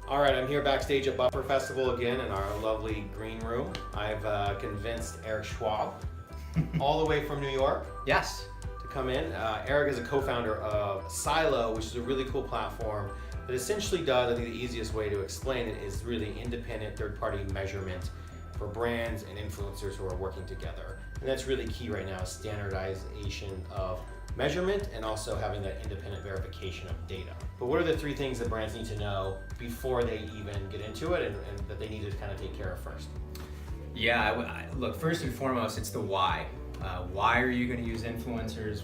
All right, I'm here backstage at Buffer Festival again in our lovely green room. I've convinced Erick Schwab, all the way from New York, Yes. to come in. Erick is a co-founder of Sylo, which is a really cool platform that essentially does, I think the easiest way to explain it is really independent third-party measurement for brands and influencers who are working together. And that's really key right now, is standardization of measurement and also having that independent verification of data. But what are the three things that brands need to know before they even get into it and that they need to kind of take care of first? Yeah, look, first and foremost, it's the why. Why are you going to use influencers?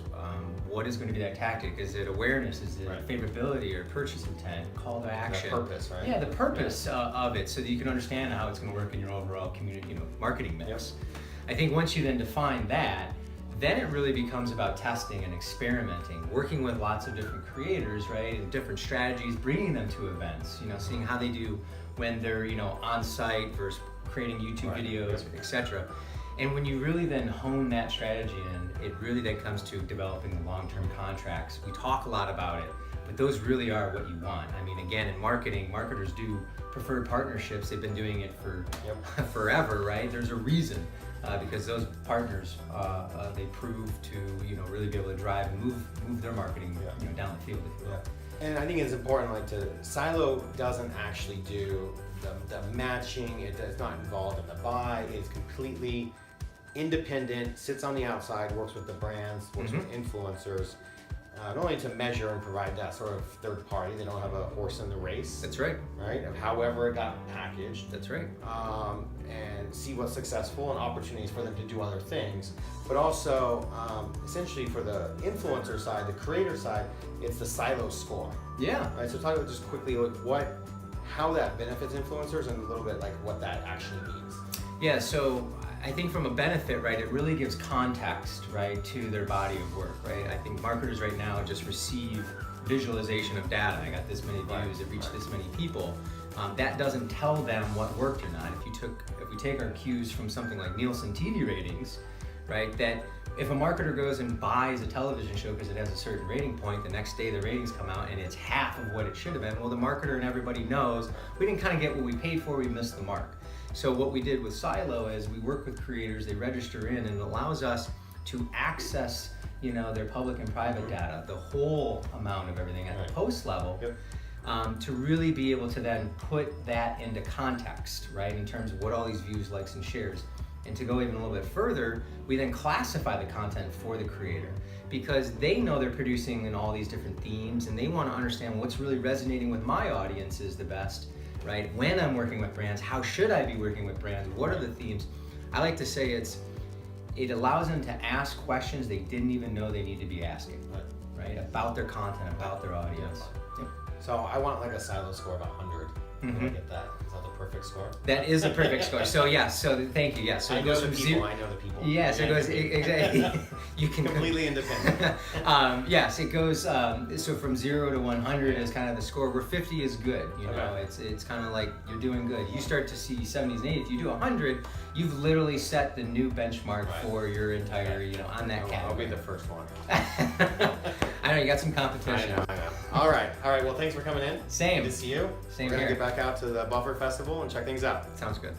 What is going to be that tactic? Is it awareness? Is it favorability or purchase intent? Call to action? The purpose, right? Yeah, the purpose of it, so that you can understand how it's going to work in your overall community, marketing mix. Yep. I think once you then define that, then it really becomes about testing and experimenting, working with lots of different creators, right, and different strategies, bringing them to events, seeing how they do when they're, on site versus creating YouTube videos, etc. And when you really then hone that strategy in, it really then comes to developing the long-term contracts. We talk a lot about it, but those really are what you want. I mean, again, in marketing, marketers do preferred partnerships. They've been doing it for forever, right? There's a reason. Because those partners, they prove to really be able to drive and move their marketing down the field, if you will. And I think it's important, Sylo doesn't actually do the matching. It's not involved in the buy. It's completely independent, sits on the outside, works with the brands, works with influencers, not only to measure and provide that sort of third party. They don't have a horse in the race. That's right. Right? Of however it got packaged. That's right. And see what's successful and opportunities for them to do other things. But also, essentially for the influencer side, the creator side, it's the Sylo score. Yeah. Right. So talk about just quickly how that benefits influencers and a little bit what that actually means. Yeah. So I think from a benefit, right, it really gives context, right, to their body of work, right? I think marketers right now just receive visualization of data. I got this many views, it reached this many people. That doesn't tell them what worked or not. If we take our cues from something like Nielsen TV ratings, right, that if a marketer goes and buys a television show because it has a certain rating point, the next day the ratings come out and it's half of what it should have been, well, the marketer and everybody knows we didn't kind of get what we paid for, we missed the mark. So what we did with Sylo is we work with creators, they register in, and it allows us to access their public and private data, the whole amount of everything at the post level, to really be able to then put that into context, right, in terms of what all these views, likes, and shares. And to go even a little bit further, we then classify the content for the creator because they know they're producing in all these different themes and they want to understand what's really resonating with my audiences the best, right? When I'm working with brands, how should I be working with brands? What are the themes? I like to say it allows them to ask questions they didn't even know they need to be asking, right? About their content, about their audience. Yep. So I want a Sylo score of 100. I get that. Is that the perfect score? That is a perfect score. So thank you. So it goes from zero. I know the people. Yes, it goes exactly. You can completely independent. Yes, it goes. So from 0 to 100 is kind of the score. Where 50 is good. It's kind of like you're doing good. You start to see 70s and 80s. If you do 100, you've literally set the new benchmark for your entire. On that category. I'll be the first one. I know you got some competition. I know. All right. Well, thanks for coming in. Same. Good to see you. Same We're gonna here. get back out to the Buffer Festival and check things out. Sounds good.